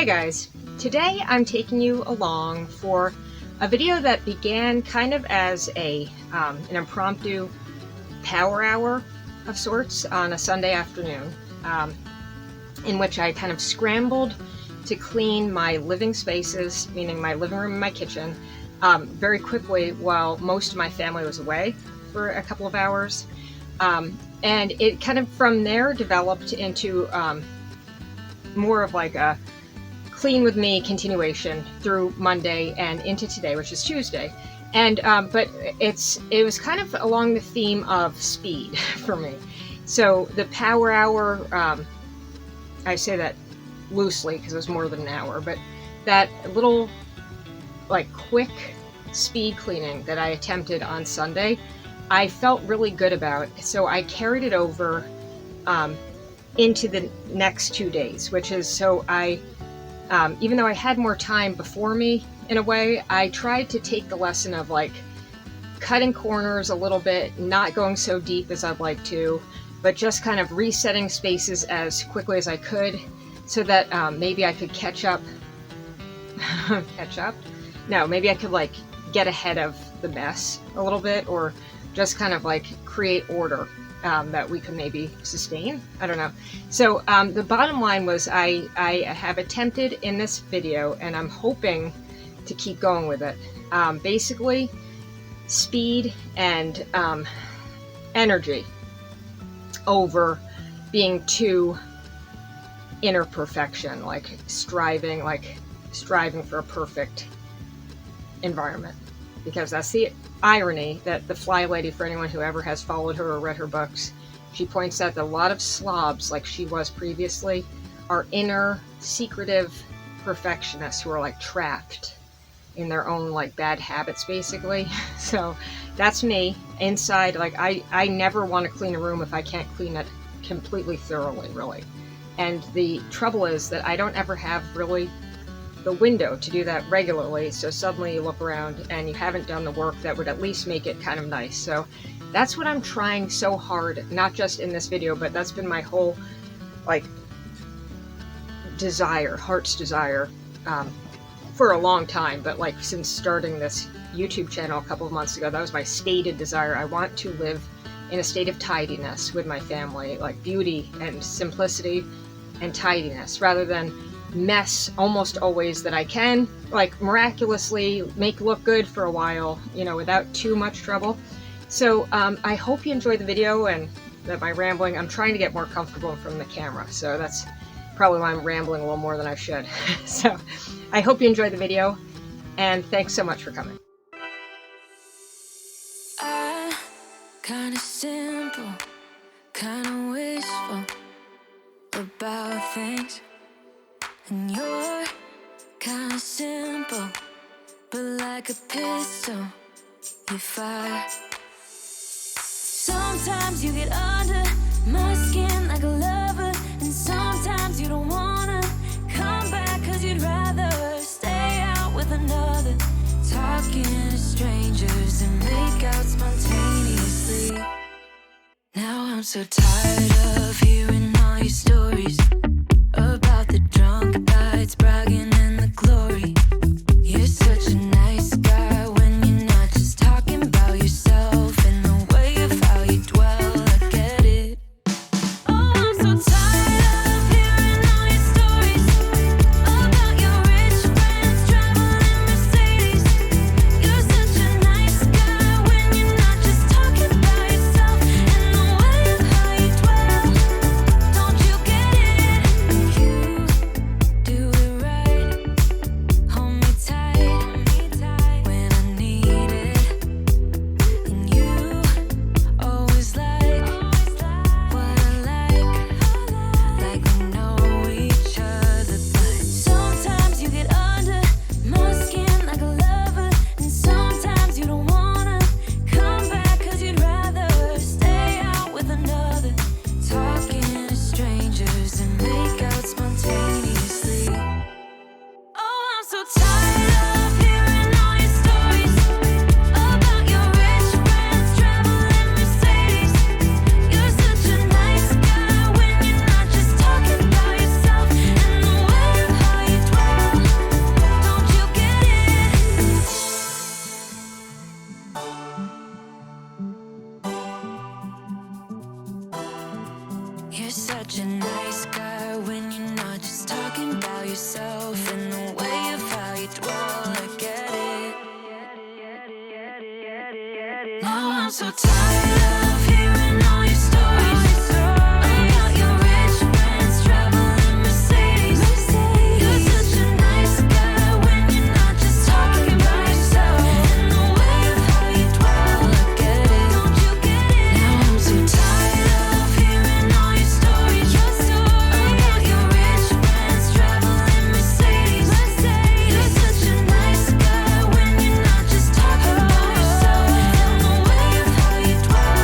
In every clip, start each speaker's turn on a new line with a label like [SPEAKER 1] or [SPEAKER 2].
[SPEAKER 1] Hi guys, today I'm taking you along for a video that began kind of as an impromptu power hour of sorts on a Sunday afternoon, in which I kind of scrambled to clean my living spaces, meaning my living room and my kitchen, very quickly while most of my family was away for a couple of hours. And it kind of from there developed into more of like a clean with me continuation through Monday and into today, which is Tuesday. And but it was kind of along the theme of speed for me. So the power hour, I say that loosely because it was more than an hour, but that little like quick speed cleaning that I attempted on Sunday, I felt really good about. So I carried it over into the next 2 days, which is so I even though I had more time before me in a way, I tried to take the lesson of like cutting corners a little bit, not going so deep as I'd like to, but just kind of resetting spaces as quickly as I could so that maybe I could catch up. No, maybe I could like get ahead of the mess a little bit, or just kind of like create order that we could maybe sustain. I don't know. So the bottom line was I have attempted in this video, and I'm hoping to keep going with it. Basically, speed and energy over being too inner perfection, like striving for a perfect environment. Because that's the irony that the Fly Lady, for anyone who ever has followed her or read her books, she points out that a lot of slobs, like she was previously, are inner, secretive perfectionists who are like trapped in their own like bad habits, basically. So that's me inside. Like I never want to clean a room if I can't clean it completely thoroughly, really. And the trouble is that I don't ever have really the window to do that regularly, so suddenly you look around and you haven't done the work that would at least make it kind of nice. So that's what I'm trying so hard, not just in this video, but that's been my whole like desire, heart's desire, for a long time. But like since starting this YouTube channel a couple of months ago, that was my stated desire. I want to live in a state of tidiness with my family, like beauty and simplicity and tidiness, rather than mess almost always that I can, like miraculously make look good for a while, you know, without too much trouble. So I hope you enjoyed the video and that my rambling, I'm trying to get more comfortable from the camera, so that's probably why I'm rambling a little more than I should. So I hope you enjoyed the video, and thanks so much for coming.
[SPEAKER 2] Kinda simple, kinda wishful about things. And you're kinda simple, but like a pistol, you fire. Sometimes you get under my skin like a lover, and sometimes you don't wanna come back 'cause you'd rather stay out with another, talking to strangers and make out spontaneously. Now I'm so tired of hearing all your stories about the drunk nights, bragging in the glory. You're such a nice guy when you're not just talking about yourself and the way of how you dwell. I get it. Oh, I'm so tired of hearing all your stories about your rich friends traveling Mercedes. You're such a nice guy when you're not just talking about yourself and the way of how you dwell. Don't you get it? You do it right. such a nice guy when you're not just talking about yourself and the way of how you dwell. I get it. Now I'm so tired of hearing all your stories about your rich friends traveling Mercedes. You're such a nice guy when you're not just talking about yourself and the way of how you dwell. I get it. Don't you get it? Now I'm so tired of hearing all your stories about your rich friends traveling Mercedes. You're such a nice guy when you're not just talking about yourself and the way of how you dwell.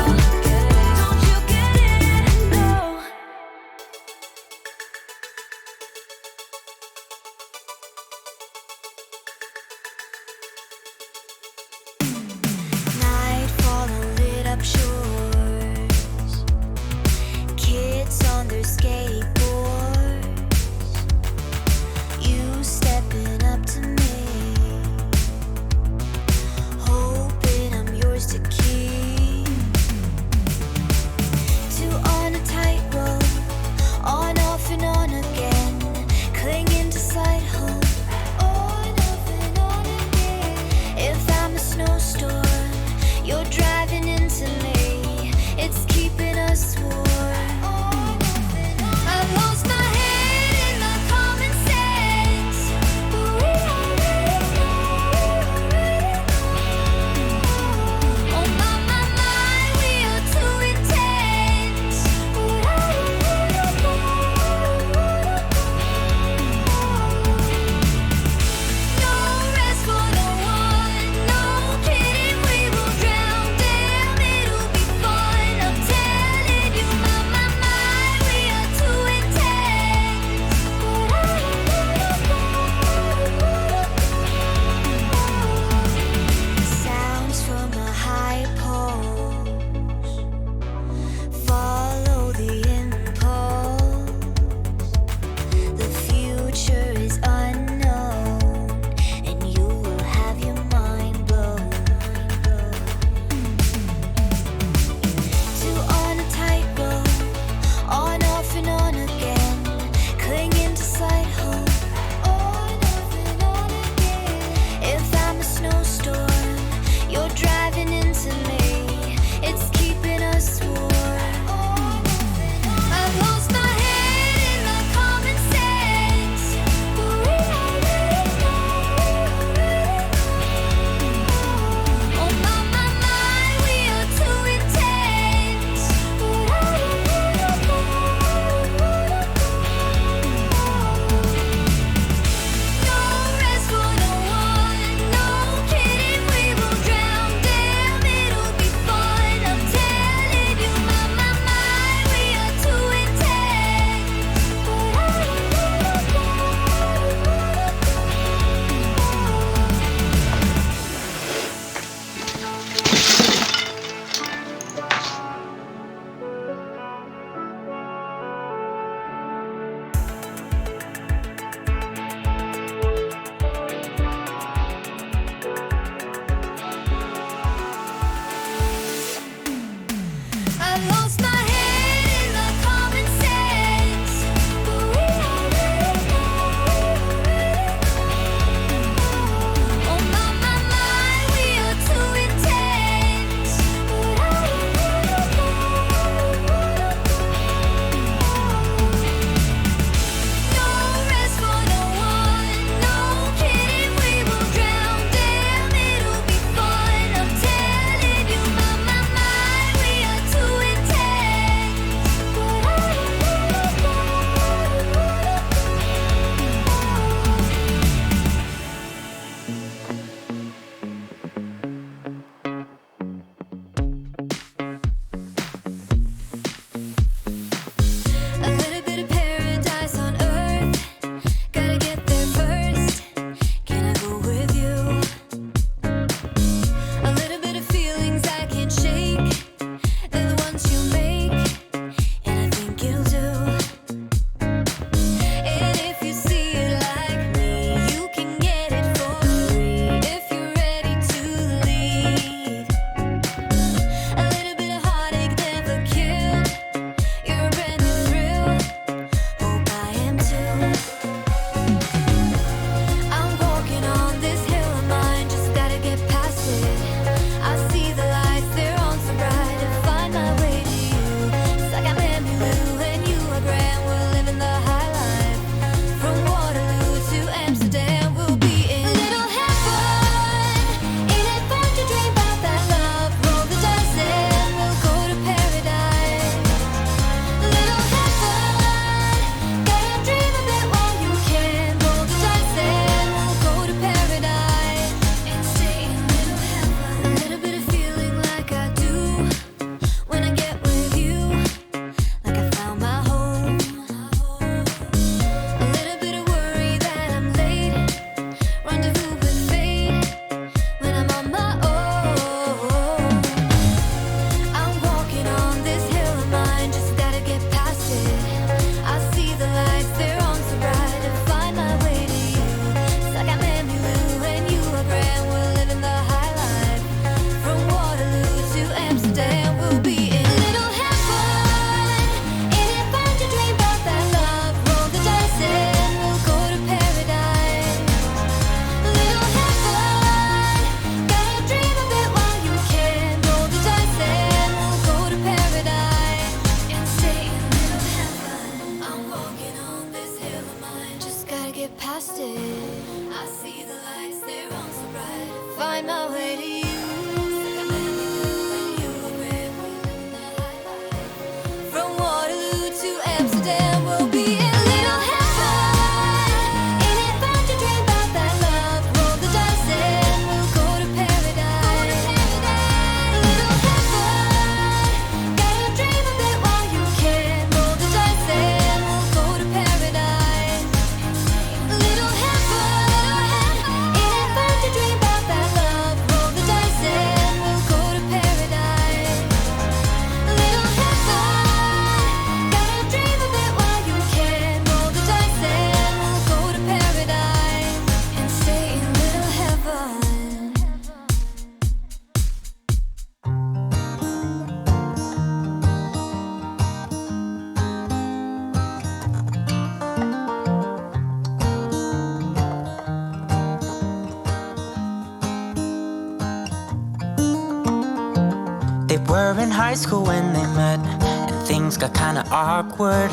[SPEAKER 3] were in high school when they met, and things got kinda awkward.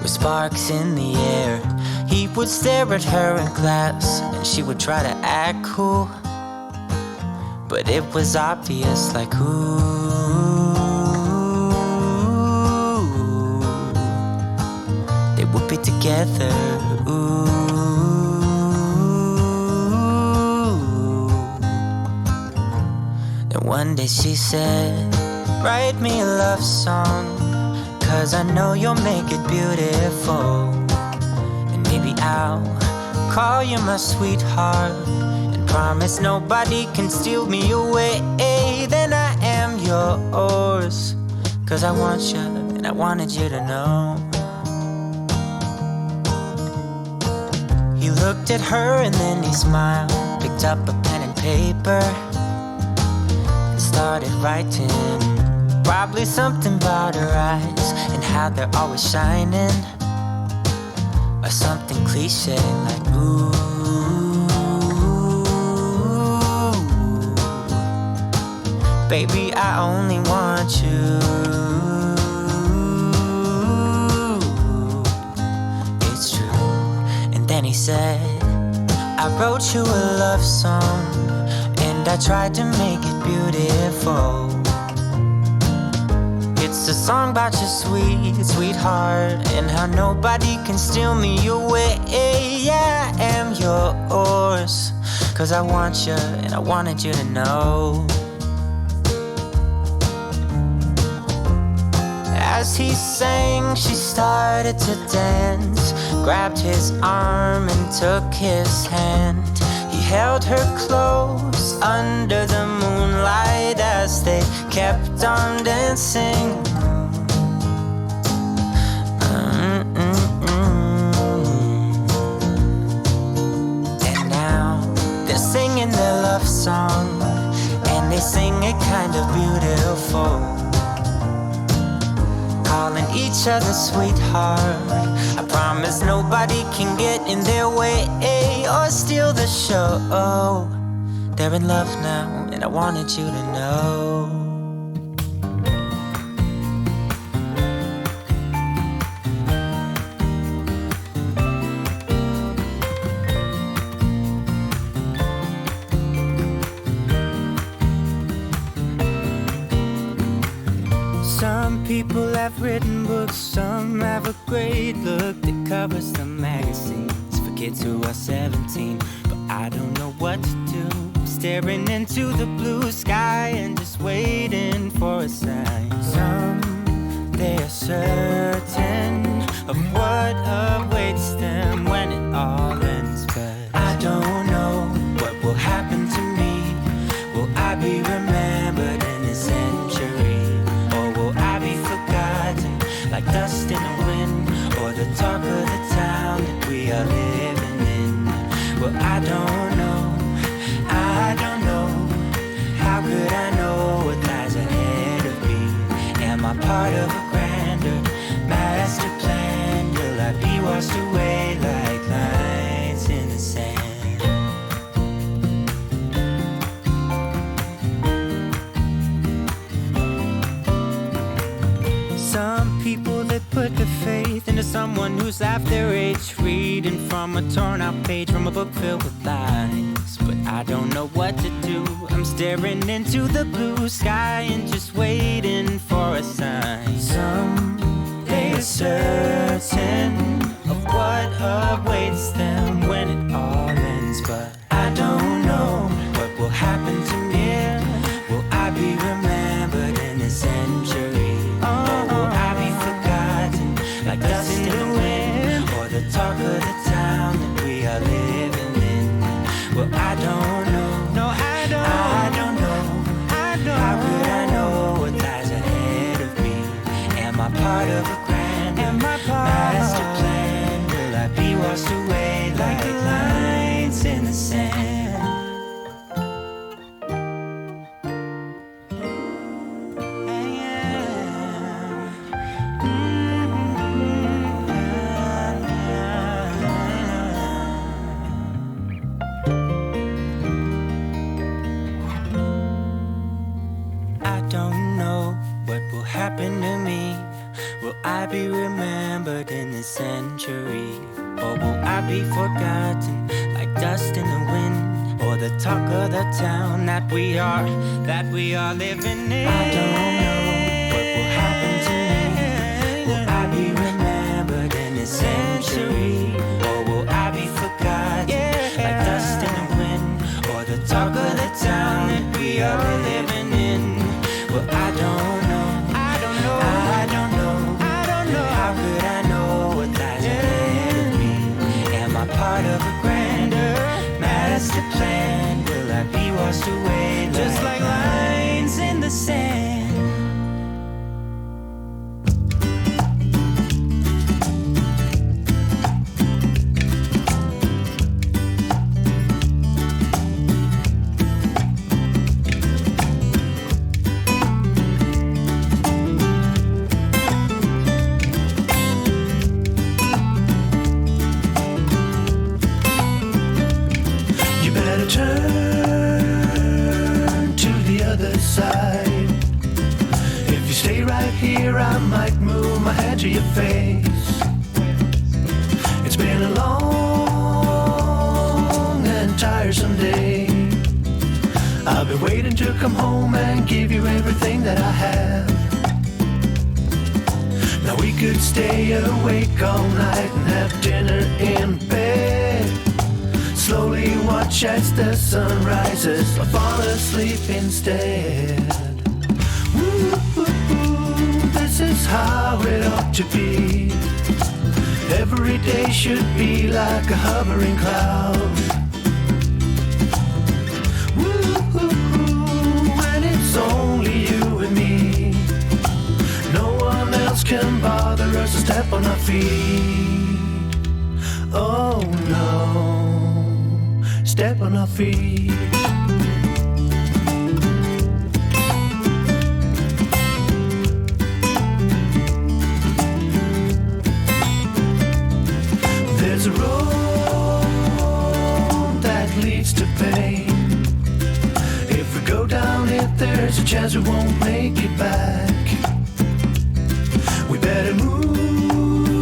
[SPEAKER 3] With sparks in the air, he would stare at her in class, and she would try to act cool. But it was obvious, like, ooh, they would be together, ooh. Then one day she said, write me a love song, 'cause I know you'll make it beautiful. And maybe I'll call you my sweetheart, and promise nobody can steal me away. Then I am yours, 'cause I want you, and I wanted you to know. He looked at her and then he smiled, picked up a pen and paper, and started writing. Probably something about her eyes and how they're always shining, or something cliche like ooh. Baby, I only want you. It's true. And then he said, I wrote you a love song, and I tried to make it beautiful. It's a song about your sweet, sweetheart, and how nobody can steal me away. Yeah, I am yours, 'cause I want you, and I wanted you to know. As he sang, she started to dance, grabbed his arm and took his hand. He held her close under the moonlight as they kept on dancing. And now they're singing their love song, and they sing it kind of beautiful, calling each other sweetheart. I promise nobody can get in their way or steal the show. They're in love now, and I wanted you to know. Some people have written books, some have a great look that covers the magazines for kids who are 17. But I don't know what to do, staring into the blue sky and just waiting for a sign. Some, they are certain of what awaits them when it all ends. But I don't know what will happen to me. Will I be remembered in a century? Like dust in the wind, or the talk of the town that we are living in. Well, I don't know, how could I know what lies ahead of me? Am I part of a grander master plan? Will I be washed away like lines in the sand? Some people that put their faith into someone who's half their age, reading from a torn out page from a book filled with lies. But I don't know what to do. I'm staring into the blue sky and just waiting for a sign. Some, they are certain of what awaits them when it all ends. But I don't know what will happen to me. Will I be remembered in a century? Like dust in the wind, or the talk of the town that we are living in. Well, I don't know. No, I don't know. How could I know what lies ahead of me? Am I part of a grander master plan? Will I be washed away like lines in the sand? I don't happen to me? Will I be remembered in this century? Or will I be forgotten like dust in the wind? Or the talk of the town that we are living in? I don't know what will happen to me. Will I be remembered in this century? Or will I be forgotten like dust in the wind? Or the talk of the town that we are living in? Well, I don't know. I don't know. I don't know. I don't know. How could I know what lies ahead of me? Am I part of a grander master plan? Will I be washed away just like lines in the sand?
[SPEAKER 4] Turn to the other side. If you stay right here, I might move my hand to your face. It's been a long and tiresome day. I've been waiting to come home and give you everything that I have. Now we could stay awake all night and have dinner in bed. Slowly watch as the sun rises, or fall asleep instead. Woo, this is how it ought to be. Every day should be like a hovering cloud. Woo, when it's only you and me, no one else can bother us to step on our feet. Oh no, step on our feet. There's a road that leads to pain. If we go down it, there's a chance we won't make it back. We better move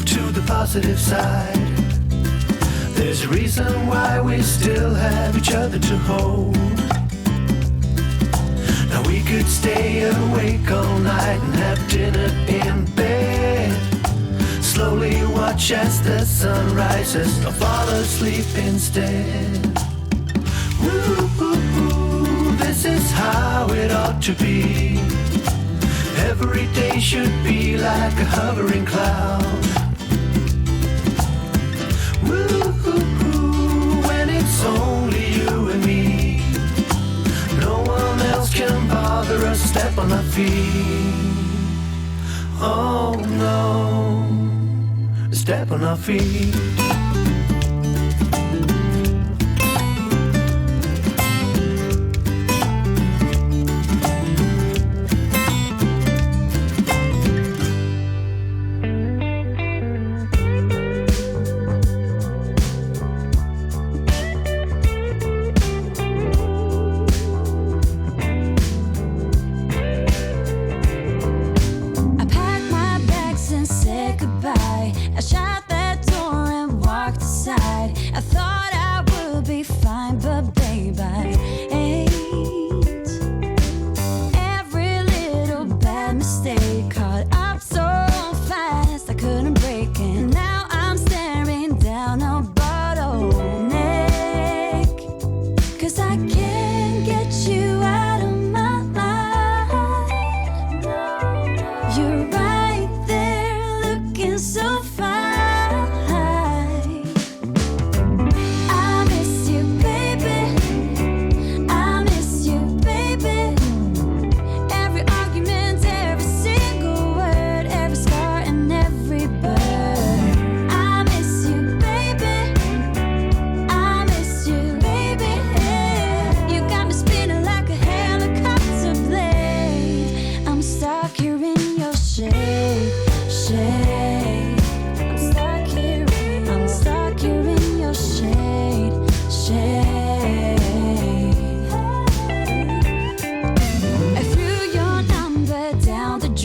[SPEAKER 4] to the positive side. There's a reason why we still have each other to hold. Now we could stay awake all night and have dinner in bed. Slowly watch as the sun rises, or fall asleep instead. Woo, this is how it ought to be. Every day should be like a hovering cloud. When it's only you and me, no one else can bother us to step on our feet. Oh no, step on our feet.
[SPEAKER 2] Stuck here in your shade.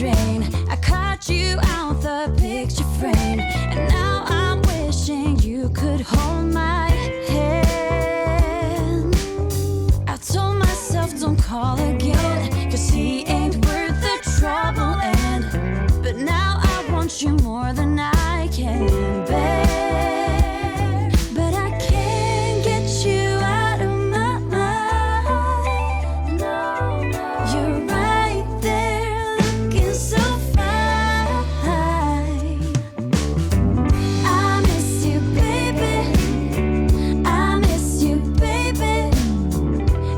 [SPEAKER 2] drain. I cut you out the picture frame, and now I'm wishing you could hold my hand. I told myself don't call again, 'cause he ain't worth the trouble, and but now I want you more than I can bear. But I can't get you out of my mind. No, no. You're right there looking so fine. I miss you, baby. I miss you, baby.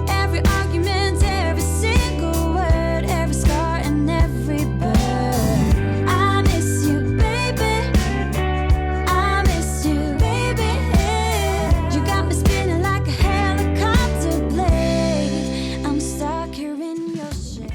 [SPEAKER 2] Every argument, every single word, every scar and every burn. I miss you, baby. I miss you, baby. You got me spinning like a helicopter blade. I'm stuck here in your shade.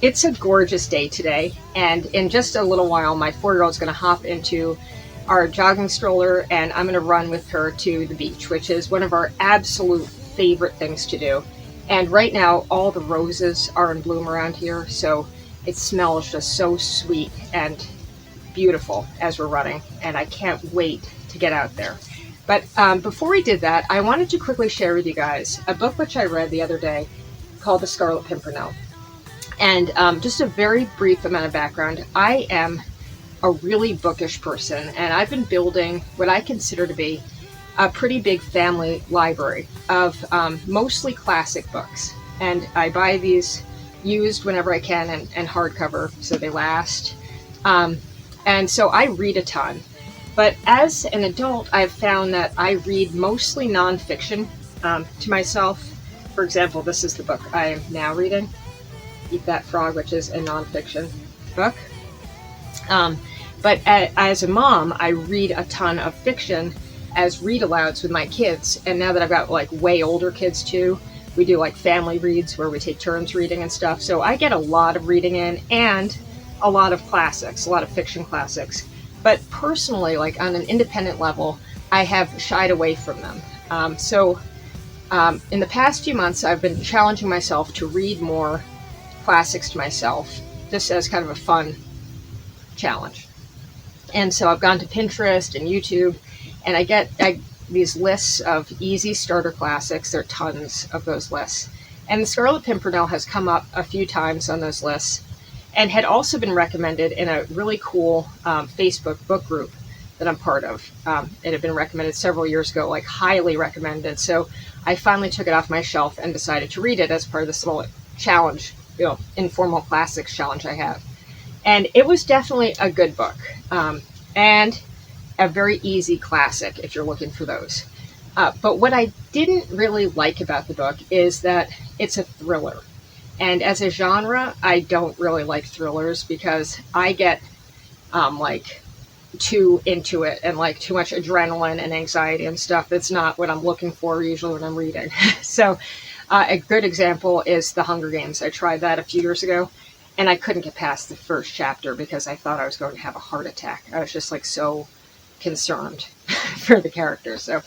[SPEAKER 1] It's a gorgeous day today, and in just a little while, my 4-year-old is going to hop into our jogging stroller, and I'm going to run with her to the beach, which is one of our absolute favorite things to do. And right now, all the roses are in bloom around here, so it smells just so sweet and beautiful as we're running, and I can't wait to get out there. But before we did that, I wanted to quickly share with you guys a book which I read the other day called The Scarlet Pimpernel. And just a very brief amount of background. I am a really bookish person, and I've been building what I consider to be a pretty big family library of mostly classic books. And I buy these used whenever I can and hardcover so they last. And so I read a ton. But as an adult, I've found that I read mostly nonfiction to myself. For example, this is the book I am now reading, Eat That Frog, which is a nonfiction book. But as a mom, I read a ton of fiction as read-alouds with my kids. And now that I've got like way older kids too, we do like family reads where we take turns reading and stuff. So I get a lot of reading in, and a lot of classics, a lot of fiction classics. But personally, like on an independent level, I have shied away from them. In the past few months, I've been challenging myself to read more classics to myself, just as kind of a fun challenge. And so I've gone to Pinterest and YouTube, and I get these lists of easy starter classics. There are tons of those lists. And The Scarlet Pimpernel has come up a few times on those lists, and had also been recommended in a really cool Facebook book group that I'm part of. It had been recommended several years ago, like highly recommended. So I finally took it off my shelf and decided to read it as part of this little challenge, informal classics challenge I have. And it was definitely a good book, and a very easy classic if you're looking for those. But what I didn't really like about the book is that it's a thriller. And as a genre, I don't really like thrillers because I get like too into it and like too much adrenaline and anxiety and stuff. That's not what I'm looking for usually when I'm reading. So a good example is The Hunger Games. I tried that a few years ago, and I couldn't get past the first chapter because I thought I was going to have a heart attack. I was just like so concerned for the characters. So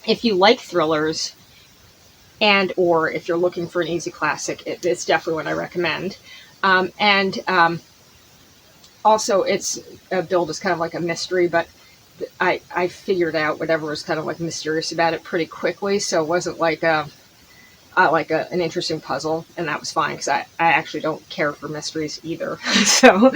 [SPEAKER 1] if you like thrillers, and or if you're looking for an easy classic, it's definitely what I recommend. Also, it's billed as kind of like a mystery, but I figured out whatever was kind of like mysterious about it pretty quickly, so it wasn't like an interesting puzzle, and that was fine because I actually don't care for mysteries either. So,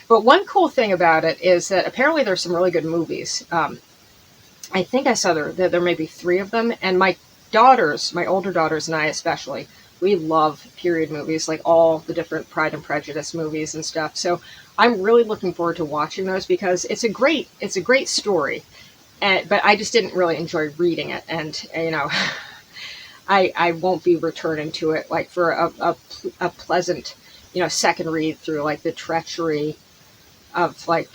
[SPEAKER 1] but one cool thing about it is that apparently there's some really good movies. I think I saw there may be 3 of them, and my older daughters and I especially, we love period movies, like all the different Pride and Prejudice movies and stuff. So I'm really looking forward to watching those because it's a great story, but I just didn't really enjoy reading it, and I won't be returning to it like for a pleasant second read through, like the treachery of like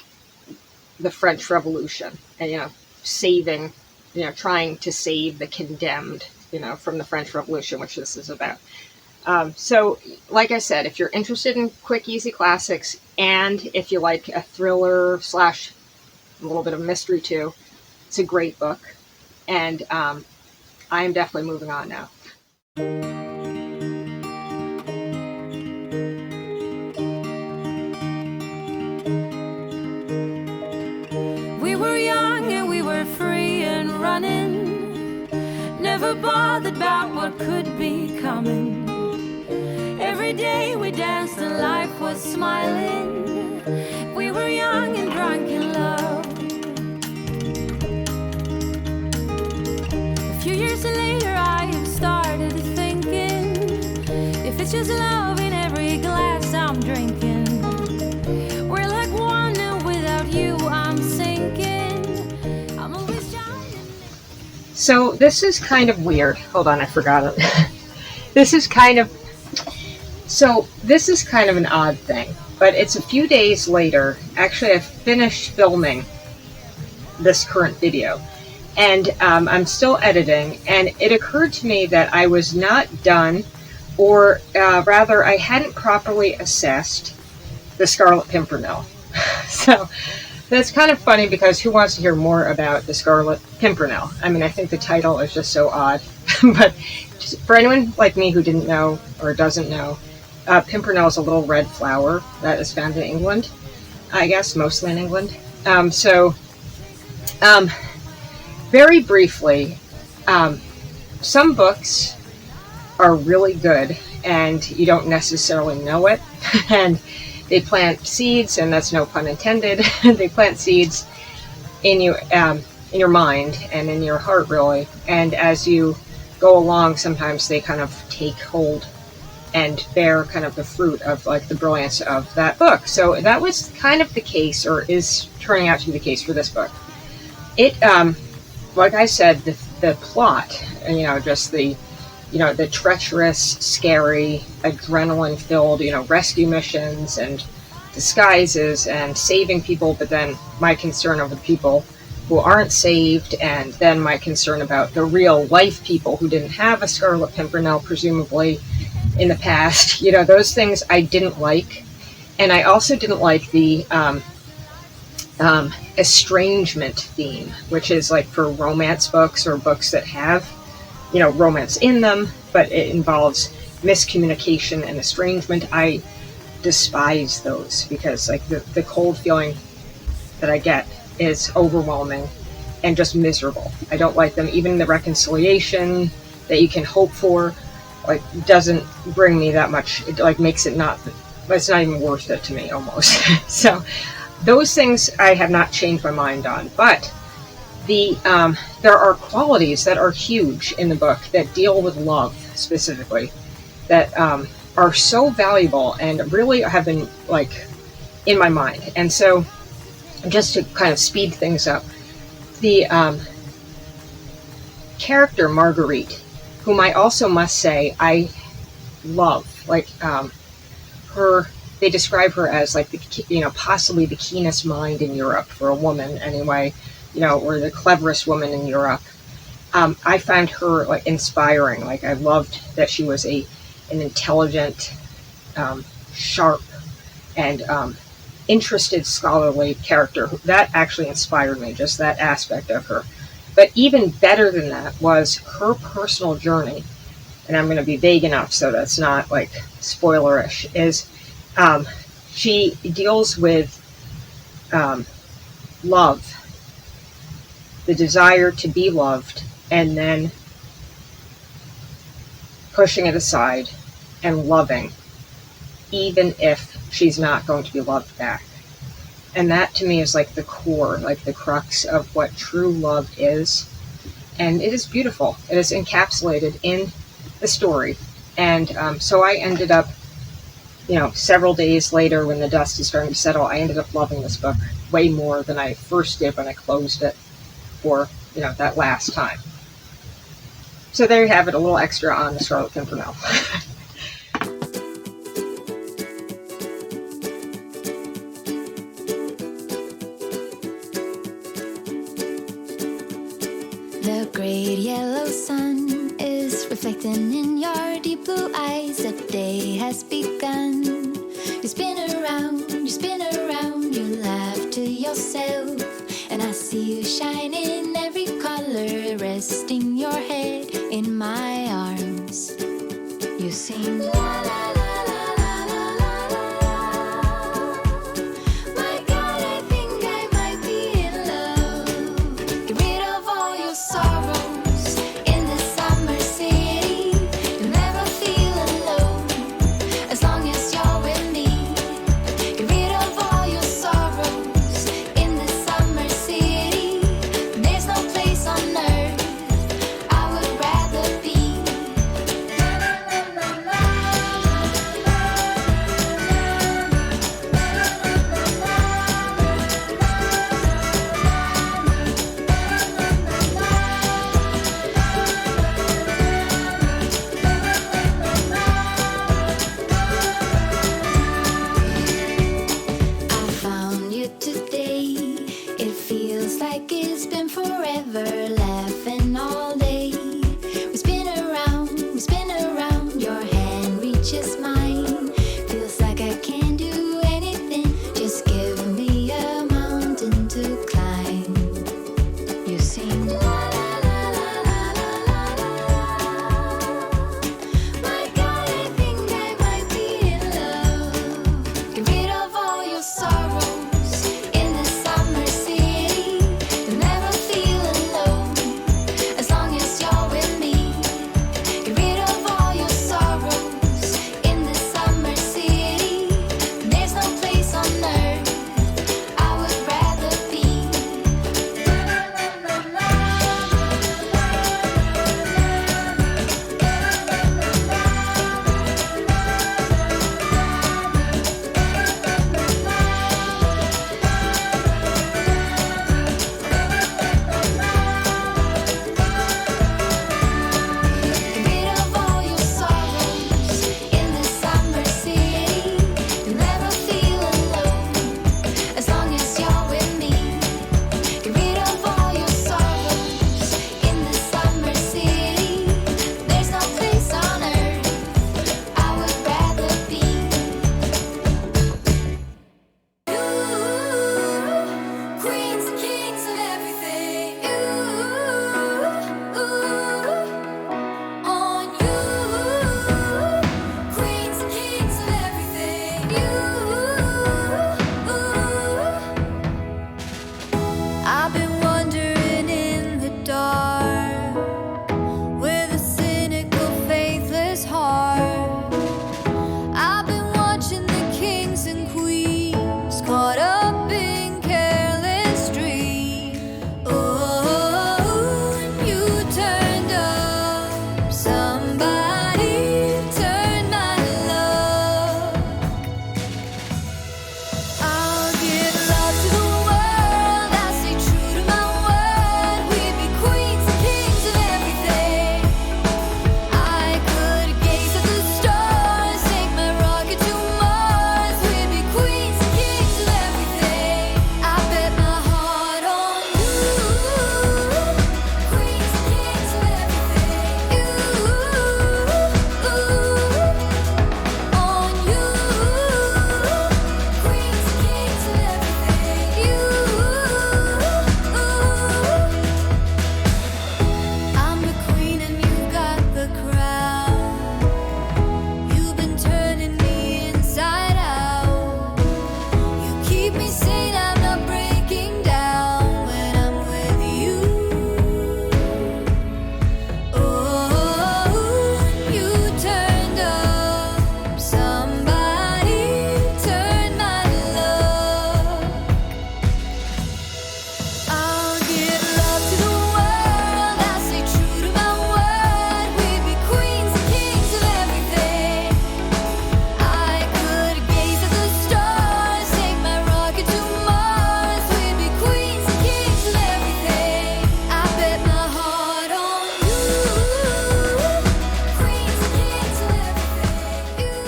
[SPEAKER 1] the French Revolution and trying to save the condemned, from the French Revolution, which this is about. So, like I said, if you're interested in quick, easy classics, and if you like a thriller / a little bit of mystery too, it's a great book. And I am definitely moving on now.
[SPEAKER 2] never bothered about what could be coming. Every day we danced and life was smiling. We were young and drunk in love. A few years later I have started thinking, if it's just love in every glass I'm drinking, we're like one and without you I'm sinking. I'm always trying.
[SPEAKER 1] So this is kind of weird. Hold on, I forgot it. This is kind of an odd thing, but it's a few days later. Actually, I finished filming this current video, and I'm still editing, and it occurred to me that I was not done, or rather I hadn't properly assessed the Scarlet Pimpernel. So that's kind of funny, because who wants to hear more about the Scarlet Pimpernel? I mean, I think the title is just so odd. But just for anyone like me who didn't know or doesn't know, pimpernel is a little red flower that is found in England, I guess, mostly in England. Very briefly, some books are really good and you don't necessarily know it. And they plant seeds, and that's no pun intended. They plant seeds in your mind and in your heart, really. And as you go along, sometimes they kind of take hold and bear kind of the fruit of like the brilliance of that book. So that was kind of the case, or is turning out to be the case for this book. It, like I said, the plot, just the treacherous, scary, adrenaline-filled, rescue missions and disguises and saving people, but then my concern over the people who aren't saved, and then my concern about the real life people who didn't have a Scarlet Pimpernel, presumably, in the past. Those things I didn't like. And I also didn't like the estrangement theme, which is like for romance books or books that have, romance in them, but it involves miscommunication and estrangement. I despise those, because like the cold feeling that I get is overwhelming and just miserable. I don't like them. Even the reconciliation that you can hope for, like, doesn't bring me that much. It like makes it it's not even worth it to me, almost. So those things I have not changed my mind on, but there are qualities that are huge in the book that deal with love specifically, that are so valuable and really have been like in my mind. And so, just to kind of speed things up, the character Marguerite, whom I also must say I love, like they describe her as like possibly the keenest mind in Europe for a woman anyway, or the cleverest woman in Europe. I found her like inspiring. Like, I loved that she was an intelligent, sharp, and interested, scholarly character. That actually inspired me, just that aspect of her. But even better than that was her personal journey, and I'm going to be vague enough so that's not like spoilerish, is she deals with love, the desire to be loved, and then pushing it aside and loving, even if she's not going to be loved back. And that to me is like the core, like the crux of what true love is. And it is beautiful. It is encapsulated in the story. And so I ended up, several days later, when the dust is starting to settle, I ended up loving this book way more than I first did when I closed it for, that last time. So there you have it, a little extra on the Scarlet Pimpernel.
[SPEAKER 2] The great yellow sun is reflecting in your deep blue eyes. The day has begun. You spin around, you laugh to yourself. And I see you shine in every color, resting your head in my arms. You sing la la la la la la la la. My God, I think I might be in love. Get rid of all your sorrows in this summer. which is mine. Feels like I can do anything. Just give me a mountain to climb. You sing la la la la la la la la. My God, I think I might be in love. Get rid of all your sorrows in the summer city. You'll never feel alone as long as you're with me. Get rid of all your sorrows in the summer city. There's no place on earth I would rather be. Get rid of all your sorrows in the summer city. You'll never feel alone as long as you're with me. Get rid of all your sorrows in the summer city. There's no place on earth I would rather be. You, queens and kings of everything. On you, queens and kings of everything. I've been wandering in the dark with a cynical, faithless heart. I've been watching the kings and queens caught up in careless dreams. Oh, and you turned up. Somebody turned my luck. I'll give love to the world. I stay true to my word. We'd be queens and kings of everything. I could gaze at the stars, take my rocket to Mars. We'd be queens and kings of everything. I bet my heart on you. Queens and kings of everything. On you. Queens and kings of everything. I'm the queen and you've got the crown. You've been turning me inside out. You keep me sane, I'm not breaking down when I'm with you. Oh, you turned up. Somebody turned my luck. I'll give love to the world. I stay true to my word. We'd be queens and kings of everything. I could gaze at the stars, take my rocket to Mars. We'd be queens and kings of everything. I bet my heart on you. Queens and kings of everything.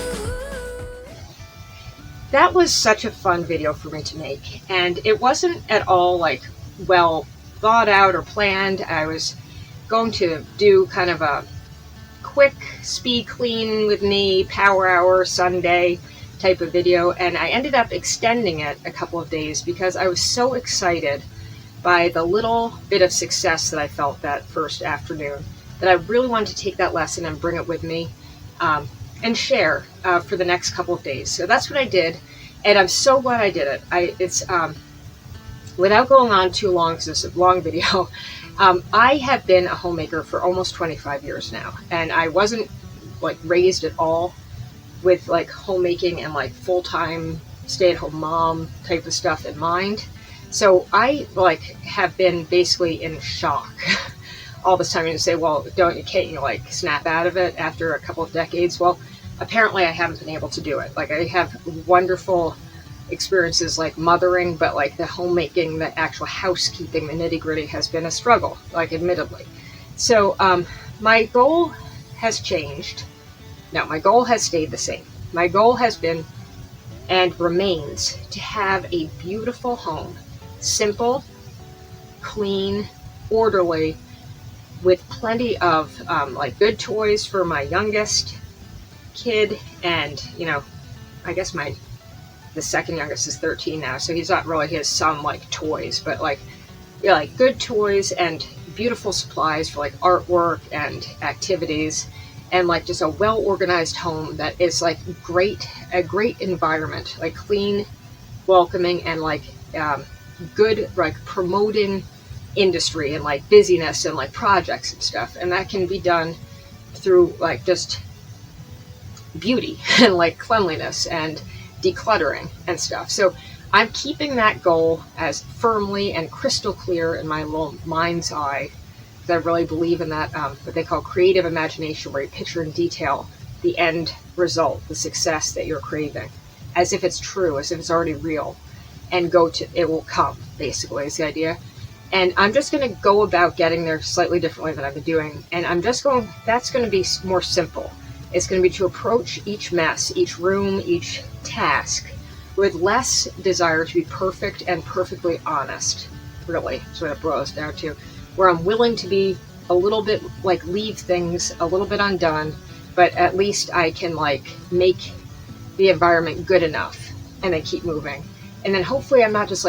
[SPEAKER 1] That was such a fun video for me to make, and it wasn't at all like well thought out or planned. I was going to do kind of a quick speed clean with me power hour Sunday type of video, and I ended up extending it a couple of days because I was so excited by the little bit of success that I felt that first afternoon that I really wanted to take that lesson and bring it with me and share for the next couple of days. So that's what I did, and I'm so glad I did it. It's without going on too long, because it's a long video, I have been a homemaker for almost 25 years now, and I wasn't like raised at all with like homemaking and like full-time stay-at-home mom type of stuff in mind. So I like have been basically in shock all this time. And you say, well, can't you like snap out of it after a couple of decades? Well, apparently I haven't been able to do it. Like I have wonderful experiences like mothering, but like the homemaking, the actual housekeeping, the nitty-gritty has been a struggle, like admittedly. So my goal has changed. No, my goal has stayed the same. My goal has been and remains to have a beautiful home, simple, clean, orderly, with plenty of like good toys for my youngest, kid, and I guess the second youngest is 13 now, so he's not really, he has some like toys, but like like good toys and beautiful supplies for like artwork and activities, and like just a well-organized home that is like a great environment, like clean, welcoming, and like good, like promoting industry and like busyness and like projects and stuff. And that can be done through like just beauty and like cleanliness and decluttering and stuff. So I'm keeping that goal as firmly and crystal clear in my little mind's eye, because I really believe in that, what they call creative imagination, where you picture in detail the end result, the success that you're craving, as if it's true, as if it's already real, and it will come, basically, is the idea. And I'm just going to go about getting there slightly differently than I've been doing. And that's going to be more simple. It's going to be to approach each mess, each room, each task with less desire to be perfect and perfectly honest, really. That's what it boils down to. Where I'm willing to be a little bit, like leave things a little bit undone, but at least I can like make the environment good enough and then keep moving. And then hopefully I'm not just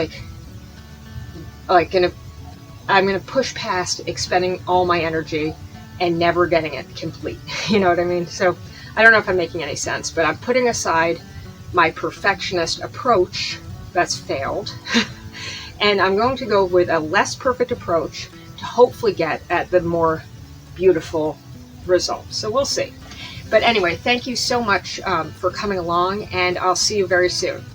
[SPEAKER 1] I'm gonna push past expending all my energy and never getting it complete. You know what I mean? So I don't know if I'm making any sense, but I'm putting aside my perfectionist approach that's failed, and I'm going to go with a less perfect approach to hopefully get at the more beautiful results. So we'll see. But anyway, thank you so much for coming along, and I'll see you very soon.